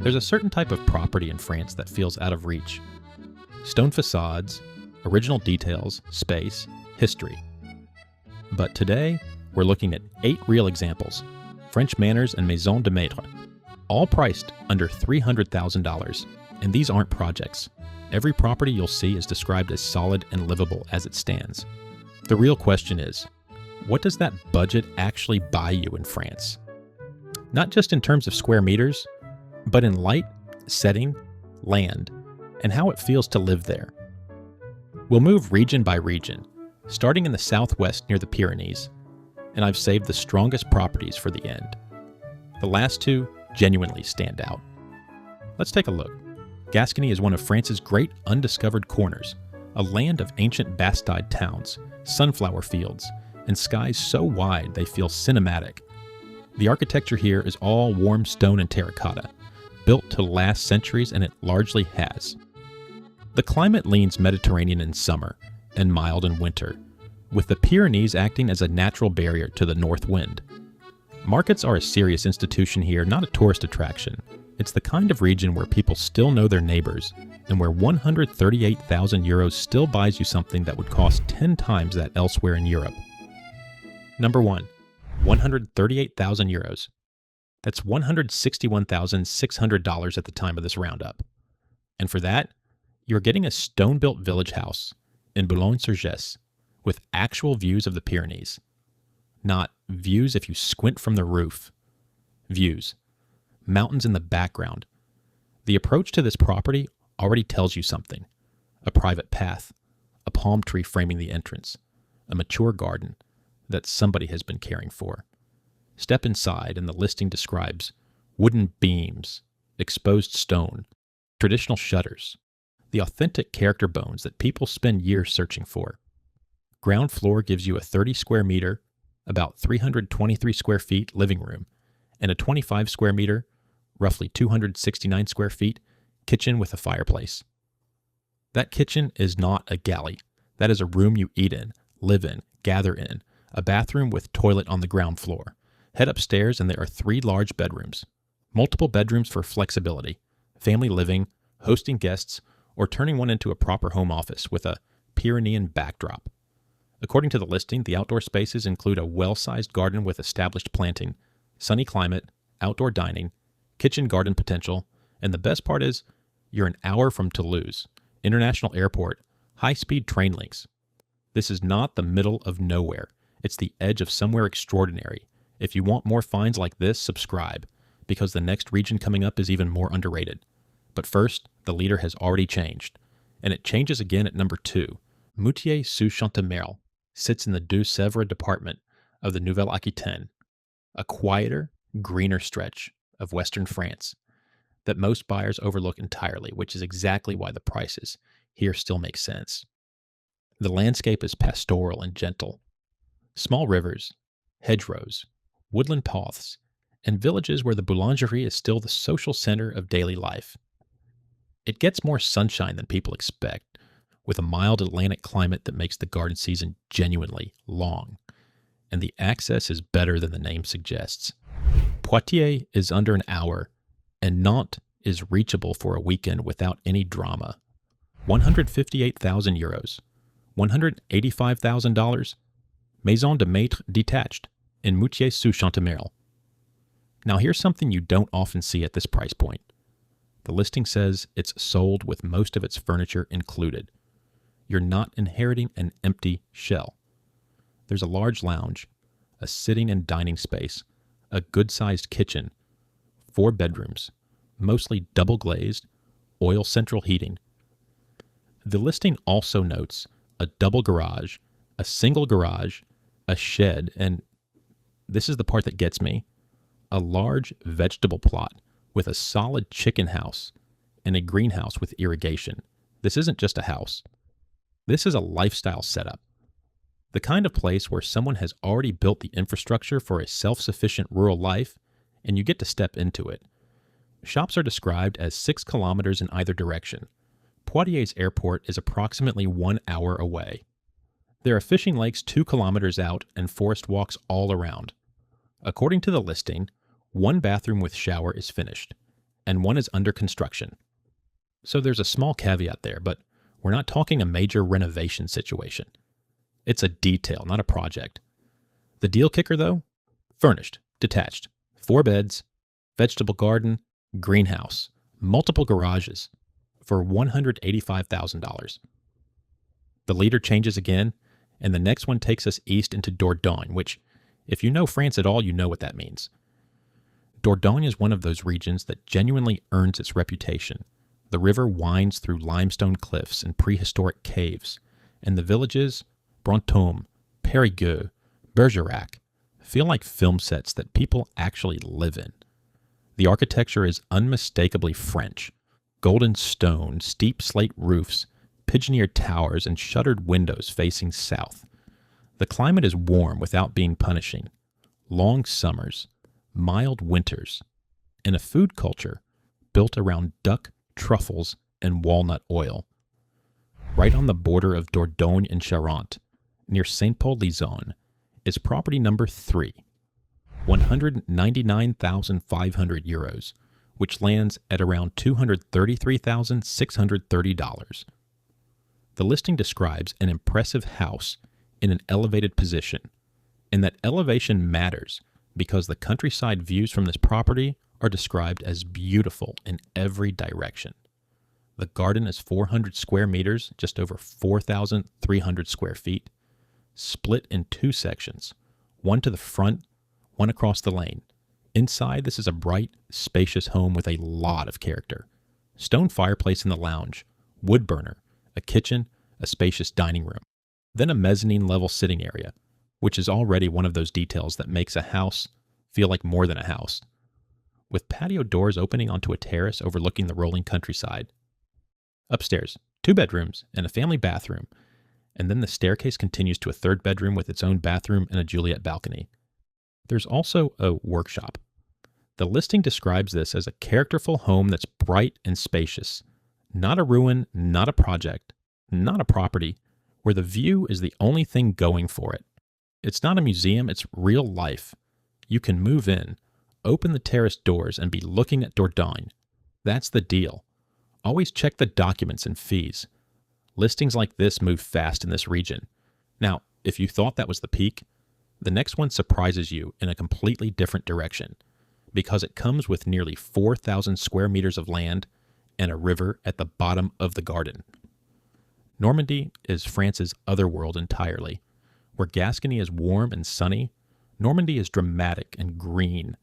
There's a certain type of property in France that feels out of reach. Stone facades, original details, space, history. But today, we're looking at 8 real examples, French manors and Maisons de Maître, all priced under $300,000, and these aren't projects. Every property you'll see is described as solid and livable as it stands. The real question is, what does that budget actually buy you in France? Not just in terms of square meters, but in light, setting, land, and how it feels to live there. We'll move region by region, starting in the southwest near the Pyrenees, and I've saved the strongest properties for the end. The last 2 genuinely stand out. Let's take a look. Gascony is one of France's great undiscovered corners, a land of ancient Bastide towns, sunflower fields, and skies so wide they feel cinematic. The architecture here is all warm stone and terracotta, built to last centuries, and it largely has. The climate leans Mediterranean in summer and mild in winter, with the Pyrenees acting as a natural barrier to the north wind. Markets are a serious institution here, not a tourist attraction. It's the kind of region where people still know their neighbors, and where 138,000 euros still buys you something that would cost 10 times that elsewhere in Europe. Number 1. 138,000 euros. That's $161,600 at the time of this roundup. And for that, you're getting a stone-built village house in Boulogne-sur-Gesse with actual views of the Pyrenees. Not views if you squint from the roof. Views. Mountains in the background. The approach to this property already tells you something. A private path, a palm tree framing the entrance, a mature garden that somebody has been caring for. Step inside and the listing describes wooden beams, exposed stone, traditional shutters, the authentic character bones that people spend years searching for. Ground floor gives you a 30 square meter, about 323 square feet living room, and a 25 square meter, roughly 269 square feet, kitchen with a fireplace. That kitchen is not a galley. That is a room you eat in, live in, gather in, a bathroom with toilet on the ground floor. Head upstairs and there are 3 large bedrooms. Multiple bedrooms for flexibility, family living, hosting guests, or turning one into a proper home office with a Pyrenean backdrop. According to the listing, the outdoor spaces include a well-sized garden with established planting, sunny climate, outdoor dining, kitchen garden potential, and the best part is, you're an hour from Toulouse, international airport, high-speed train links. This is not the middle of nowhere. It's the edge of somewhere extraordinary. If you want more finds like this, subscribe, because the next region coming up is even more underrated. But first, the leader has already changed, and it changes again at number 2. Moutier-sous-Chantemerle sits in the Deux-Sèvres department of the Nouvelle-Aquitaine, a quieter, greener stretch of western France that most buyers overlook entirely, which is exactly why the prices here still make sense. The landscape is pastoral and gentle. Small rivers, hedgerows, woodland paths, and villages where the boulangerie is still the social center of daily life. It gets more sunshine than people expect, with a mild Atlantic climate that makes the garden season genuinely long, and the access is better than the name suggests. Poitiers is under an hour, and Nantes is reachable for a weekend without any drama. 158,000 euros, $185,000, Maisons de Maître detached in Moutier-sous-Chantemerle. Now here's something you don't often see at this price point. The listing says it's sold with most of its furniture included. You're not inheriting an empty shell. There's a large lounge, a sitting and dining space, a good-sized kitchen, 4 bedrooms, mostly double-glazed, oil central heating. The listing also notes a double garage, a single garage, a shed, and this is the part that gets me, a large vegetable plot with a solid chicken house and a greenhouse with irrigation. This isn't just a house. This is a lifestyle setup. The kind of place where someone has already built the infrastructure for a self-sufficient rural life, and you get to step into it. Shops are described as 6 kilometers in either direction. Poitiers Airport is approximately 1 hour away. There are fishing lakes 2 kilometers out and forest walks all around. According to the listing, one bathroom with shower is finished, and one is under construction. So there's a small caveat there, but we're not talking a major renovation situation. It's a detail, not a project. The deal kicker, though? Furnished, detached, 4 beds, vegetable garden, greenhouse, multiple garages for $185,000. The leader changes again, and the next one takes us east into Dordogne, which, if you know France at all, you know what that means. Dordogne is one of those regions that genuinely earns its reputation. The river winds through limestone cliffs and prehistoric caves, and the villages, Brantôme, Périgueux, Bergerac, feel like film sets that people actually live in. The architecture is unmistakably French. Golden stone, steep slate roofs, pigeon-eared towers, and shuttered windows facing south. The climate is warm without being punishing. Long summers, mild winters, and a food culture built around duck, truffles, and walnut oil. Right on the border of Dordogne and Charente, near Saint-Paul-Lizon, is property number 3, €199,500, which lands at around $233,630. The listing describes an impressive house in an elevated position, and that elevation matters because the countryside views from this property are described as beautiful in every direction. The garden is 400 square meters, just over 4,300 square feet, split in 2 sections, one to the front, one across the lane. Inside, this is a bright, spacious home with a lot of character. Stone fireplace in the lounge, wood burner, a kitchen, a spacious dining room, then a mezzanine level sitting area, which is already one of those details that makes a house feel like more than a house, with patio doors opening onto a terrace overlooking the rolling countryside. Upstairs, 2 bedrooms and a family bathroom, and then the staircase continues to a 3rd bedroom with its own bathroom and a Juliet balcony. There's also a workshop. The listing describes this as a characterful home that's bright and spacious, not a ruin, not a project, not a property, where the view is the only thing going for it. It's not a museum, it's real life. You can move in, open the terrace doors, and be looking at Dordogne. That's the deal. Always check the documents and fees. Listings like this move fast in this region. Now, if you thought that was the peak, the next one surprises you in a completely different direction, because it comes with nearly 4,000 square meters of land and a river at the bottom of the garden. Normandy is France's other world entirely. Where Gascony is warm and sunny, Normandy is dramatic and green.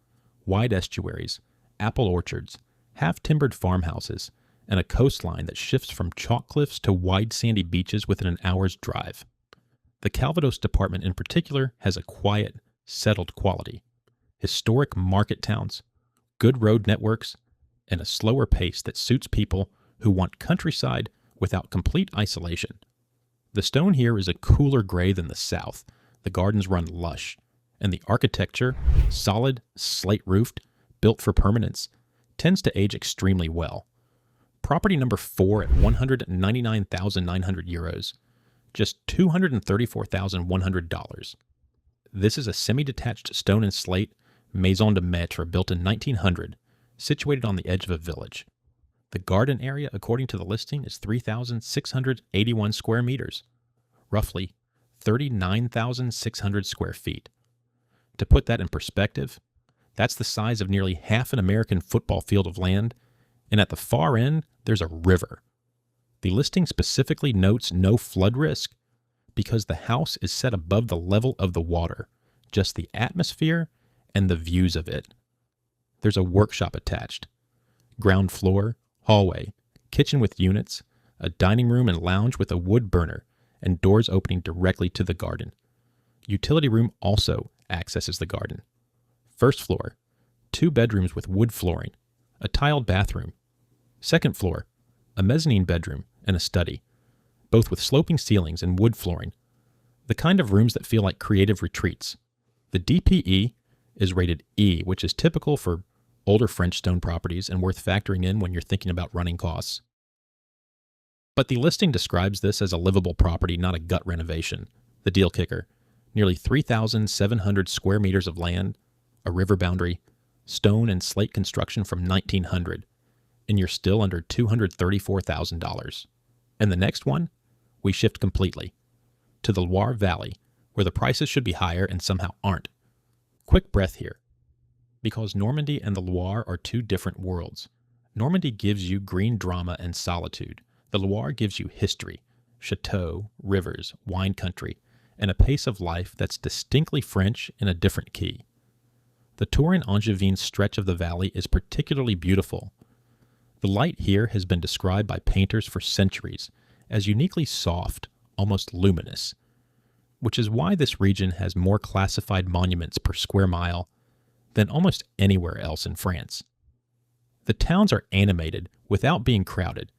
Wide estuaries, apple orchards, half-timbered farmhouses, and a coastline that shifts from chalk cliffs to wide sandy beaches within an hour's drive. The Calvados department in particular has a quiet, settled quality. Historic market towns, good road networks, and a slower pace that suits people who want countryside without complete isolation. The stone here is a cooler gray than the south. The gardens run lush, and the architecture, solid, slate-roofed, built for permanence, tends to age extremely well. Property number 4 at €199,900, just $234,100. This is a semi-detached stone and slate Maisons de Maître built in 1900, situated on the edge of a village. The garden area, according to the listing, is 3,681 square meters, roughly 39,600 square feet. To put that in perspective, that's the size of nearly half an American football field of land, and at the far end, there's a river. The listing specifically notes no flood risk because the house is set above the level of the water, just the atmosphere and the views of it. There's a workshop attached. Ground floor, hallway, kitchen with units, a dining room and lounge with a wood burner, and doors opening directly to the garden. Utility room also accesses the garden. First floor, 2 bedrooms with wood flooring, a tiled bathroom. Second floor, a mezzanine bedroom and a study, both with sloping ceilings and wood flooring, the kind of rooms that feel like creative retreats. The DPE is rated E, which is typical for older French stone properties and worth factoring in when you're thinking about running costs. But the listing describes this as a livable property, not a gut renovation. The deal kicker, nearly 3,700 square meters of land, a river boundary, stone and slate construction from 1900, and you're still under $234,000. And the next one, we shift completely to the Loire Valley, where the prices should be higher and somehow aren't. Quick breath here, because Normandy and the Loire are two different worlds. Normandy gives you green drama and solitude. The Loire gives you history, chateau, rivers, wine country, and a pace of life that's distinctly French in a different key. The Touraine Angevin stretch of the valley is particularly beautiful. The light here has been described by painters for centuries as uniquely soft, almost luminous, which is why this region has more classified monuments per square mile than almost anywhere else in France. The towns are animated without being crowded.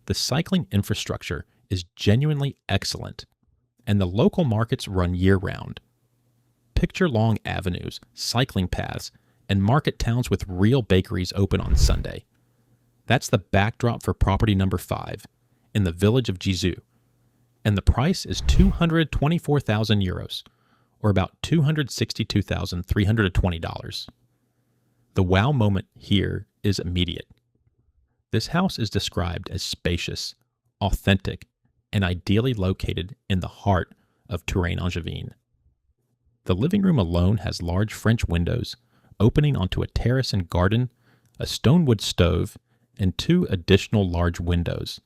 The cycling infrastructure is genuinely excellent, and the local markets run year-round. Picture long avenues, cycling paths, and market towns with real bakeries open on Sunday. That's the backdrop for property number 5 in the village of Gizou, and the price is 224,000 euros, or about $262,320. The wow moment here is immediate. This house is described as spacious, authentic, and ideally located in the heart of Touraine Angevin. The living room alone has large French windows opening onto a terrace and garden, a stone wood stove, and 2 additional large windows.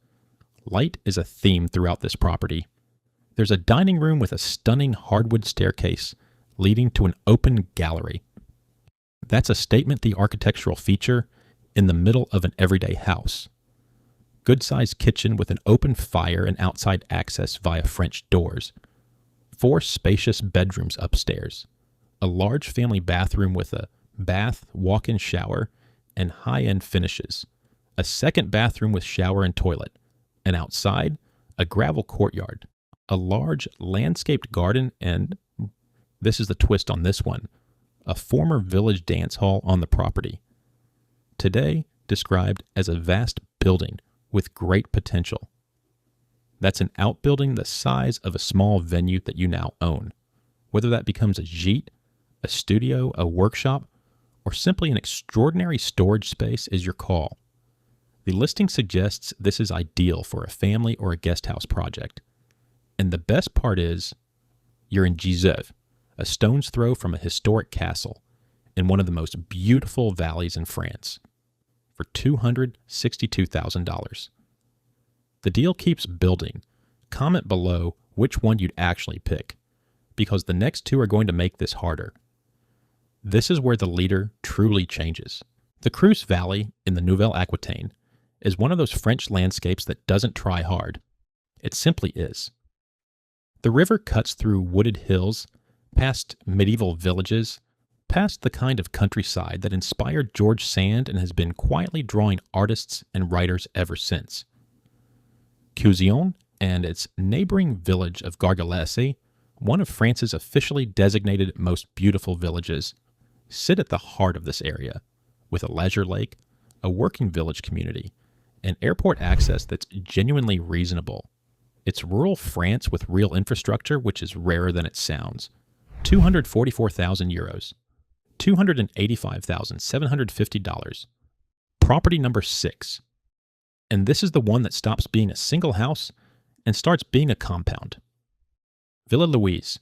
Light is a theme throughout this property. There's a dining room with a stunning hardwood staircase leading to an open gallery. That's a statement-the architectural feature in the middle of an everyday house. Good-sized kitchen with an open fire and outside access via French doors. 4 spacious bedrooms upstairs. A large family bathroom with a bath, walk-in shower, and high-end finishes. A second bathroom with shower and toilet. And outside, a gravel courtyard. A large landscaped garden and, this is the twist on this one, a former village dance hall on the property. Today, described as a vast building with great potential. That's an outbuilding the size of a small venue that you now own. Whether that becomes a gîte, a studio, a workshop, or simply an extraordinary storage space is your call. The listing suggests this is ideal for a family or a guest house project. And the best part is, you're in Deux-Sèvres, a stone's throw from a historic castle in one of the most beautiful valleys in France, for $262,000. The deal keeps building. Comment below which one you'd actually pick, because the next 2 are going to make this harder. This is where the leader truly changes. The Creuse Valley in the Nouvelle-Aquitaine is one of those French landscapes that doesn't try hard. It simply is. The river cuts through wooded hills, past medieval villages, past the kind of countryside that inspired George Sand and has been quietly drawing artists and writers ever since. Cuzion and its neighboring village of Gargalesse, one of France's officially designated most beautiful villages, sit at the heart of this area, with a leisure lake, a working village community, and airport access that's genuinely reasonable. It's rural France with real infrastructure, which is rarer than it sounds. 244,000 euros. $285,750. Property number 6. And this is the one that stops being a single house and starts being a compound. Villa Louise,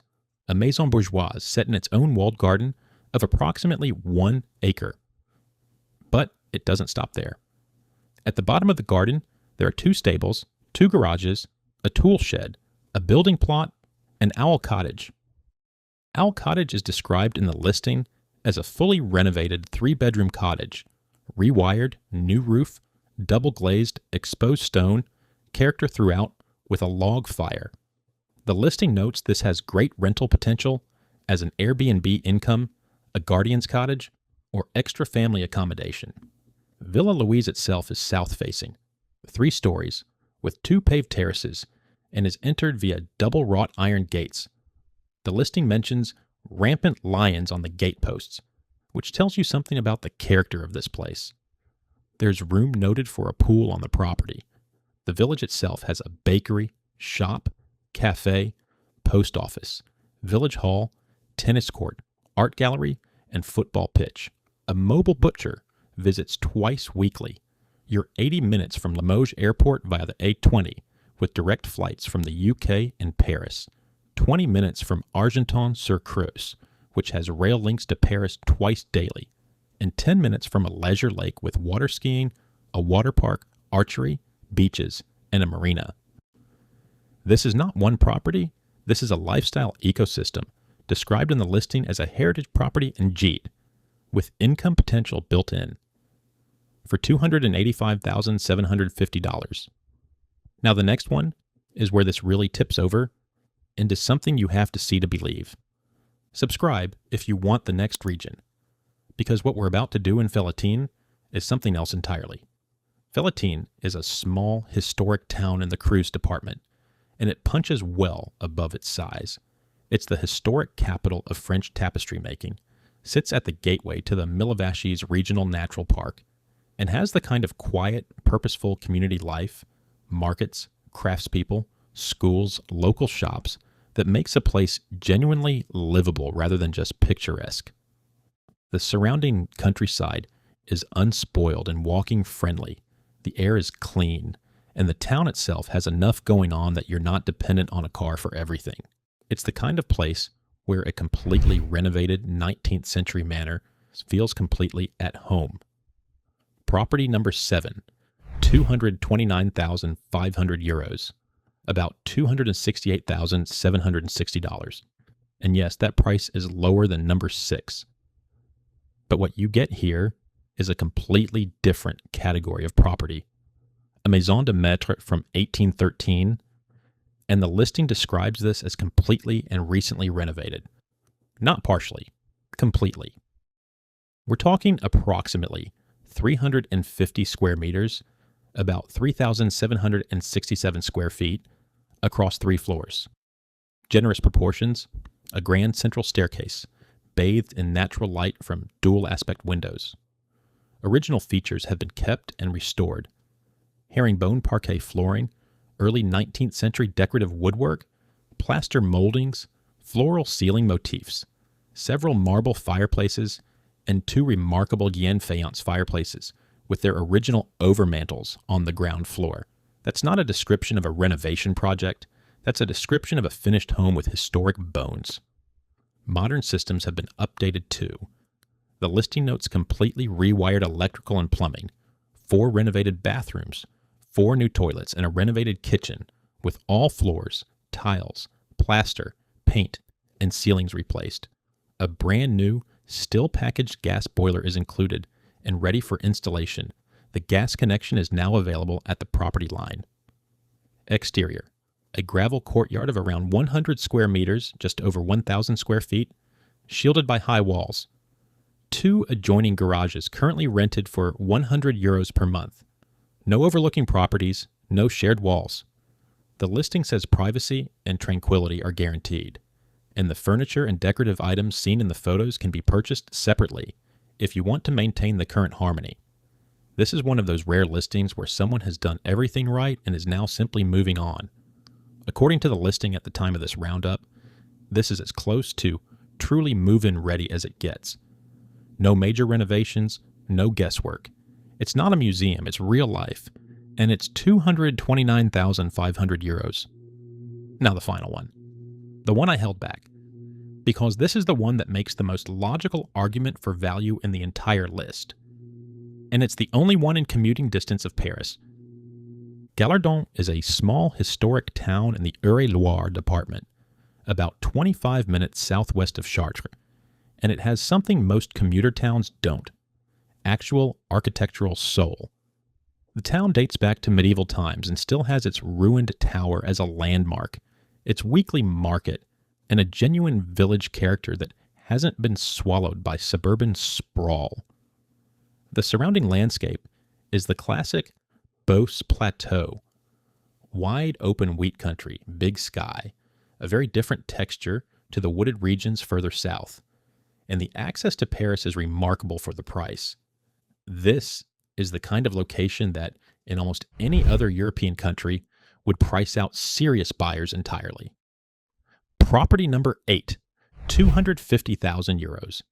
a maison bourgeoise set in its own walled garden of approximately 1 acre. But it doesn't stop there. At the bottom of the garden, there are 2 stables, 2 garages, a tool shed, a building plot, and Owl Cottage. Owl Cottage is described in the listing as a fully renovated 3-bedroom cottage, rewired, new roof, double glazed, exposed stone, character throughout, with a log fire. The listing notes this has great rental potential as an Airbnb income, a guardian's cottage, or extra family accommodation. Villa Louise itself is south-facing, 3 stories, with 2 paved terraces, and is entered via double wrought iron gates. The listing mentions rampant lions on the gateposts, which tells you something about the character of this place. There's room noted for a pool on the property. The village itself has a bakery, shop, cafe, post office, village hall, tennis court, art gallery, and football pitch. A mobile butcher visits twice weekly. You're 80 minutes from Limoges Airport via the A20 with direct flights from the UK and Paris. 20 minutes from Argenton-sur-Creuse, which has rail links to Paris twice daily. And 10 minutes from a leisure lake with water skiing, a water park, archery, beaches, and a marina. This is not one property. This is a lifestyle ecosystem described in the listing as a heritage property in Gide, with income potential built in, for $285,750. Now the next one is where this really tips over into something you have to see to believe. Subscribe if you want the next region, because what we're about to do in Felletin is something else entirely. Felletin is a small, historic town in the Creuse department, and it punches well above its size. It's the historic capital of French tapestry making, sits at the gateway to the Millevachis Regional Natural Park, and has the kind of quiet, purposeful community life, markets, craftspeople, schools, local shops that makes a place genuinely livable rather than just picturesque. The surrounding countryside is unspoiled and walking friendly. The air is clean, and the town itself has enough going on that you're not dependent on a car for everything. It's the kind of place where a completely renovated 19th century manor feels completely at home. Property number 7, 229,500 euros, about $268,760. And yes, that price is lower than number 6. But what you get here is a completely different category of property. A Maisons de Maître from 1813, and the listing describes this as completely and recently renovated. Not partially, completely. We're talking approximately 350 square meters, about 3,767 square feet, across 3 floors. Generous proportions, a grand central staircase, bathed in natural light from dual aspect windows. Original features have been kept and restored. Herringbone parquet flooring, early 19th century decorative woodwork, plaster moldings, floral ceiling motifs, several marble fireplaces, and 2 remarkable Yen faience fireplaces with their original overmantels on the ground floor. That's not a description of a renovation project. That's a description of a finished home with historic bones. Modern systems have been updated too. The listing notes completely rewired electrical and plumbing, 4 renovated bathrooms, 4 new toilets, and a renovated kitchen with all floors, tiles, plaster, paint, and ceilings replaced. A brand new, still packaged gas boiler is included and ready for installation. The gas connection is now available at the property line. Exterior. A gravel courtyard of around 100 square meters, just over 1,000 square feet, shielded by high walls. 2 adjoining garages currently rented for 100 euros per month. No overlooking properties, no shared walls. The listing says privacy and tranquility are guaranteed, and the furniture and decorative items seen in the photos can be purchased separately if you want to maintain the current harmony. This is one of those rare listings where someone has done everything right and is now simply moving on. According to the listing at the time of this roundup, this is as close to truly move-in ready as it gets. No major renovations, no guesswork. It's not a museum, it's real life, and it's 229,500 euros. Now the final one. The one I held back, because this is the one that makes the most logical argument for value in the entire list. And it's the only one in commuting distance of Paris. Dordogne is a small historic town in the Eure-Loire department, about 25 minutes southwest of Chartres, and it has something most commuter towns don't: actual architectural soul. The town dates back to medieval times and still has its ruined tower as a landmark, its weekly market, and a genuine village character that hasn't been swallowed by suburban sprawl. The surrounding landscape is the classic Beauce Plateau. Wide open wheat country, big sky, a very different texture to the wooded regions further south, and the access to Paris is remarkable for the price. This is the kind of location that, in almost any other European country, would price out serious buyers entirely. Property number 8, 250,000 euros,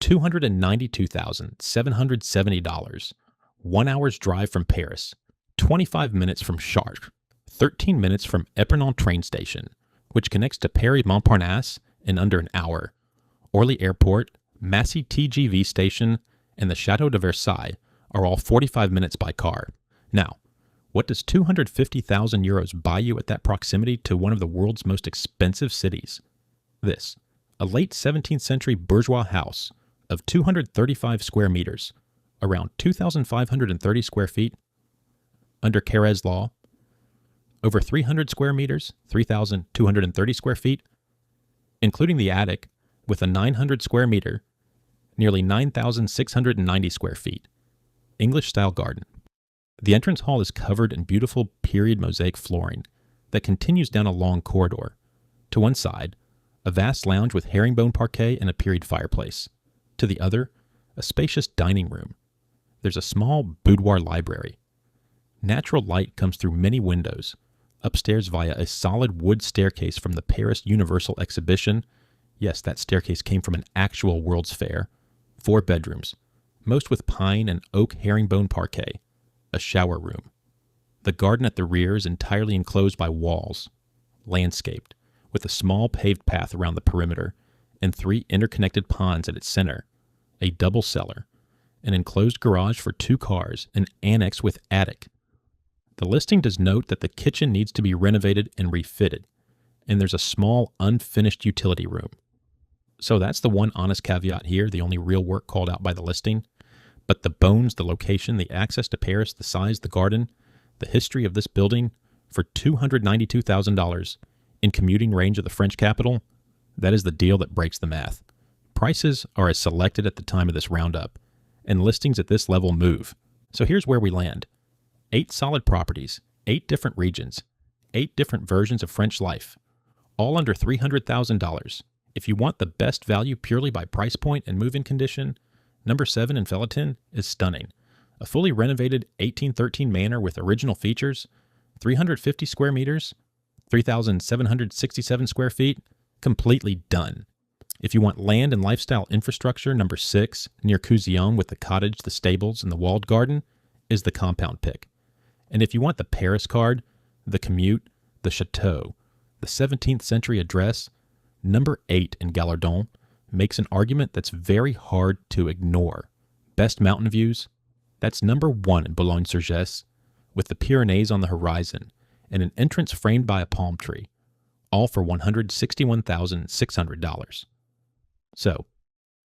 $292,770, 1 hour's drive from Paris, 25 minutes from Chartres, 13 minutes from Epernay train station, which connects to Paris-Montparnasse in under an hour. Orly Airport, Massy TGV station, and the Château de Versailles are all 45 minutes by car. Now, what does 250,000 euros buy you at that proximity to one of the world's most expensive cities? This, a late 17th century bourgeois house of 235 square meters, around 2,530 square feet, under Creuse law, over 300 square meters, 3,230 square feet, including the attic, with a 900 square meter, nearly 9,690 square feet, English-style garden. The entrance hall is covered in beautiful period mosaic flooring that continues down a long corridor. To one side, a vast lounge with herringbone parquet and a period fireplace. To the other, a spacious dining room. There's a small boudoir library. Natural light comes through many windows, upstairs via a solid wood staircase from the Paris Universal Exhibition. Yes, that staircase came from an actual World's Fair. 4 bedrooms, most with pine and oak herringbone parquet. A shower room. The garden at the rear is entirely enclosed by walls, landscaped, with a small paved path around the perimeter, and 3 interconnected ponds at its center, a double cellar, an enclosed garage for 2 cars, an annex with attic. The listing does note that the kitchen needs to be renovated and refitted, and there's a small unfinished utility room. So that's the one honest caveat here, the only real work called out by the listing. But the bones, the location, the access to Paris, the size, the garden, the history of this building for $292,000 in commuting range of the French capital, that is the deal that breaks the math. Prices are as selected at the time of this roundup, and listings at this level move. So here's where we land. 8 solid properties, 8 different regions, 8 different versions of French life, all under $300,000. If you want the best value purely by price point and move-in condition, number 7 in Felletin is stunning. A fully renovated 1813 manor with original features, 350 square meters, 3,767 square feet, completely done. If you want land and lifestyle infrastructure, number 6, near Couzillon with the cottage, the stables, and the walled garden, is the compound pick. And if you want the Paris card, the commute, the chateau, the 17th century address, number 8 in Dordogne makes an argument that's very hard to ignore. Best mountain views, that's number 1 in Boulogne-sur-Gesse, with the Pyrenees on the horizon and an entrance framed by a palm tree, all for $161,600. So,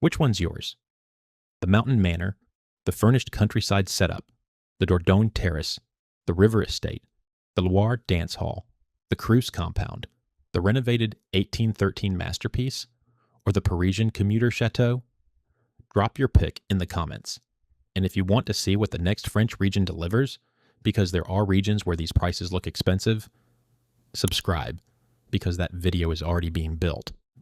which one's yours? The mountain manor, the furnished countryside setup, the Dordogne terrace, the river estate, the Loire dance hall, the Creuse compound, the renovated 1813 masterpiece, or the Parisian commuter chateau? Drop your pick in the comments. And if you want to see what the next French region delivers, because there are regions where these prices look expensive, subscribe, because that video is already being built.